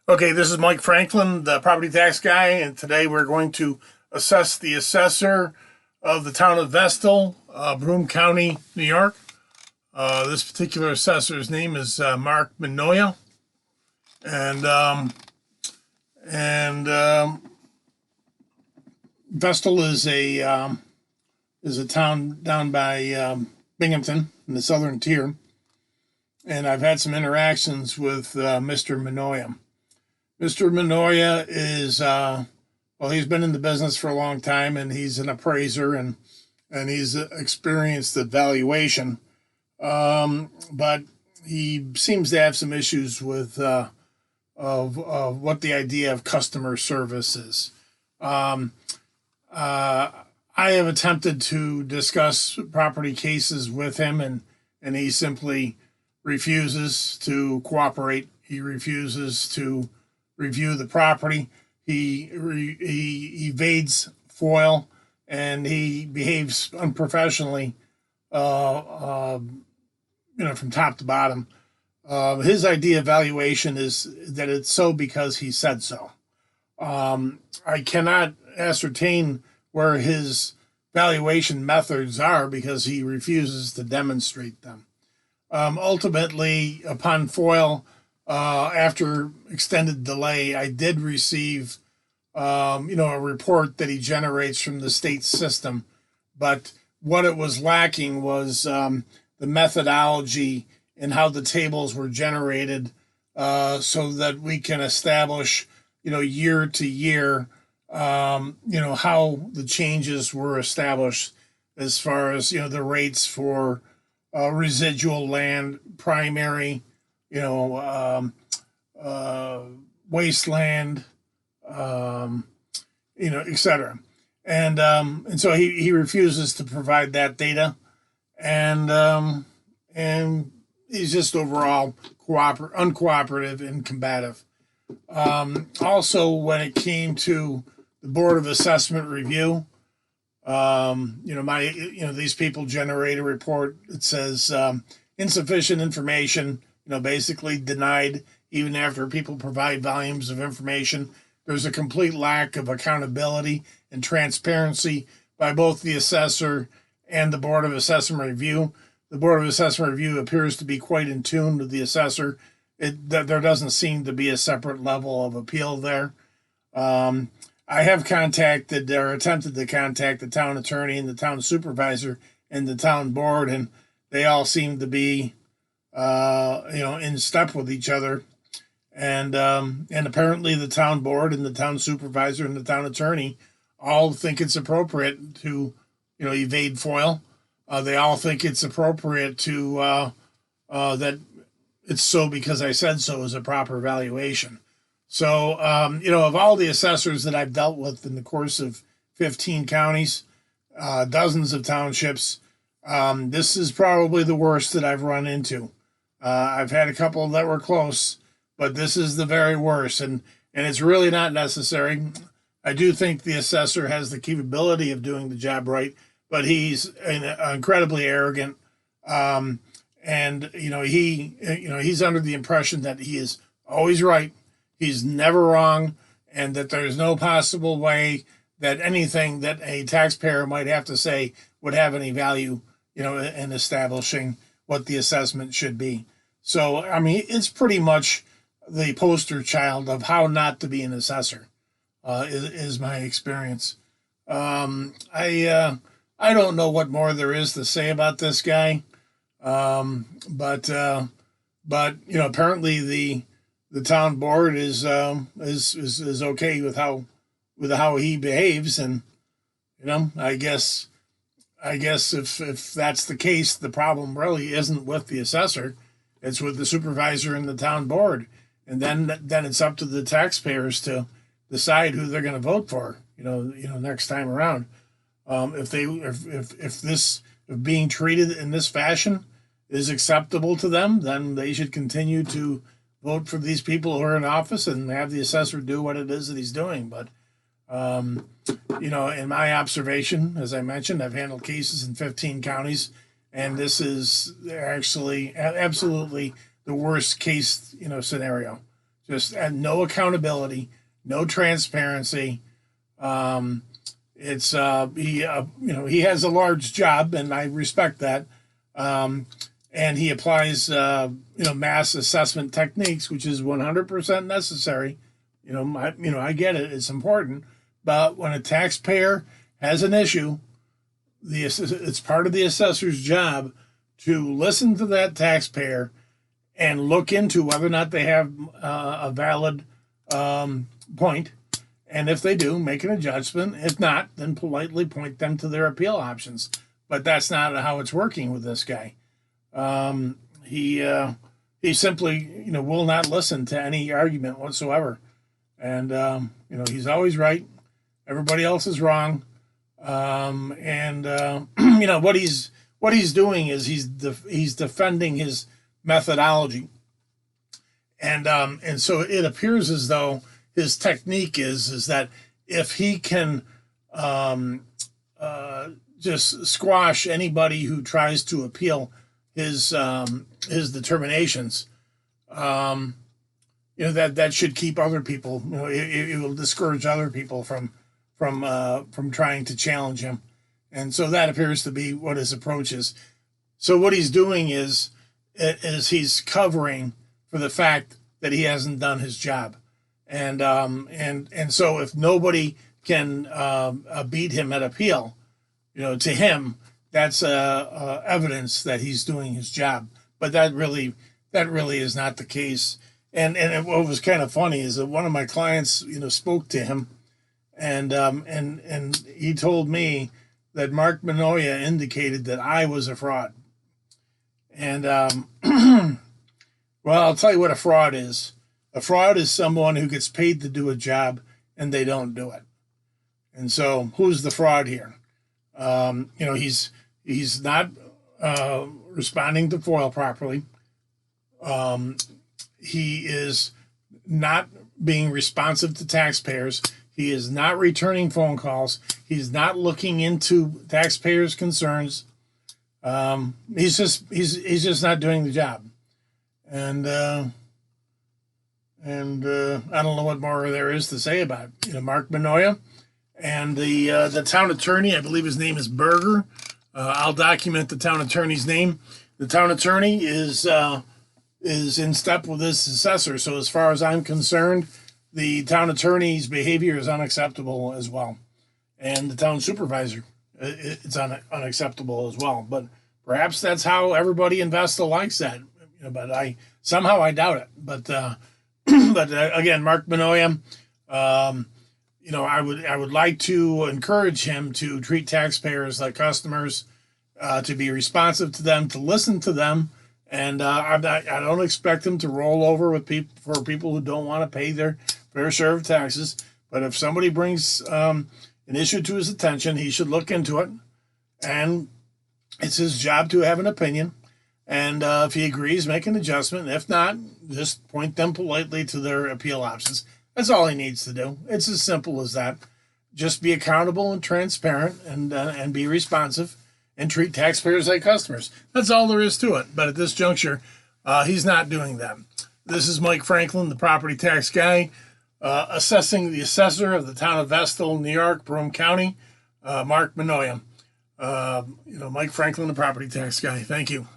Okay, this is Mike Franklin, the property tax guy, and today we're going to assess the assessor of the town of Vestal, Broome County, New York. This particular assessor's name is Mark Minoia, and and Vestal is a town down by Binghamton in the southern tier, and I've had some interactions with Mr. Minoia. Mr. Minoia is he's been in the business for a long time, and he's an appraiser, and he's experienced the valuation, but he seems to have some issues with of what the idea of customer service is. Um, I have attempted to discuss property cases with him, and he simply refuses to cooperate. He refuses to review the property. He evades FOIL, and he behaves unprofessionally, from top to bottom. His idea of valuation is that it's so because he said so. I cannot ascertain where his valuation methods are because he refuses to demonstrate them. Ultimately, upon FOIL, after extended delay, I did receive, a report that he generates from the state system. But what it was lacking was the methodology and how the tables were generated, so that we can establish, year to year, how the changes were established as far as, the rates for residual land, primary, you know, um, wasteland, um, etc. And so he refuses to provide that data, and and he's just overall uncooperative and combative. Also, when it came to the Board of Assessment review, these people generate a report that says insufficient information, basically denied even after people provide volumes of information. There's a complete lack of accountability and transparency by both the assessor and the Board of Assessment Review. The Board of Assessment Review appears to be quite in tune with the assessor. There doesn't seem to be a separate level of appeal there. I have contacted or attempted to contact the town attorney and the town supervisor and the town board, and they all seem to be, in step with each other. And apparently the town board and the town supervisor and the town attorney all think it's appropriate to, evade FOIL. They all think it's appropriate to that it's so because I said so is a proper valuation. So, of all the assessors that I've dealt with in the course of 15 counties, dozens of townships, this is probably the worst that I've run into. I've had a couple that were close, but this is the very worst, and it's really not necessary. I do think the assessor has the capability of doing the job right, but he's incredibly arrogant, and he's under the impression that he is always right. He's never wrong, and that there's no possible way that anything that a taxpayer might have to say would have any value, in establishing what the assessment should be. So, I mean, it's pretty much the poster child of how not to be an assessor, is my experience. I don't know what more there is to say about this guy, but apparently the town board is okay with how he behaves, and I guess if that's the case, the problem really isn't with the assessor, it's with the supervisor and the town board, and then it's up to the taxpayers to decide who they're going to vote for, next time around. If being treated in this fashion is acceptable to them, then they should continue to vote for these people who are in office and have the assessor do what it is that he's doing. But, in my observation, as I mentioned, I've handled cases in 15 counties, and this is actually absolutely the worst case, scenario. just and no accountability, no transparency. It's he has a large job, and I respect that. And he applies mass assessment techniques, which is 100% necessary. I get it; it's important. But when a taxpayer has an issue, it's part of the assessor's job to listen to that taxpayer and look into whether or not they have a valid point. And if they do, make an adjustment. If not, then politely point them to their appeal options. But that's not how it's working with this guy. He simply will not listen to any argument whatsoever, and he's always right. Everybody else is wrong. What he's doing is he's defending his methodology, and so it appears as though his technique is that if he can just squash anybody who tries to appeal his determinations, that should keep other people. It will discourage other people from trying to challenge him, and so that appears to be what his approach is. So what he's doing is he's covering for the fact that he hasn't done his job, and so if nobody can beat him at appeal, to him that's evidence that he's doing his job. But that really is not the case. And what was kind of funny is that one of my clients spoke to him, and he told me that Mark Minoia indicated that I was a fraud. And well, I'll tell you what a fraud is. A fraud is someone who gets paid to do a job and they don't do it. And so who's the fraud here? He's not responding to FOIL properly. He is not being responsive to taxpayers. He is not returning phone calls. He's not looking into taxpayers' concerns. He's just not doing the job. And I don't know what more there is to say about it. Mark Minoia and the town attorney, I believe his name is Berger. I'll document the town attorney's name. The town attorney is in step with this assessor. So as far as I'm concerned, the town attorney's behavior is unacceptable as well. And the town supervisor, it's unacceptable as well. But perhaps that's how everybody in Vestal likes that. But I doubt it. But again, Mark Minoia, I would like to encourage him to treat taxpayers like customers, to be responsive to them, to listen to them, and I don't expect him to roll over for people who don't want to pay their fair share of taxes. But if somebody brings an issue to his attention, he should look into it, and it's his job to have an opinion. And if he agrees, make an adjustment. If not, just point them politely to their appeal options. That's all he needs to do. It's as simple as that. Just be accountable and transparent, and be responsive, and treat taxpayers like customers. That's all there is to it. But at this juncture, he's not doing that. This is Mike Franklin, the property tax guy, assessing the assessor of the town of Vestal, New York, Broome County, Mark Minoia. Mike Franklin, the property tax guy. Thank you.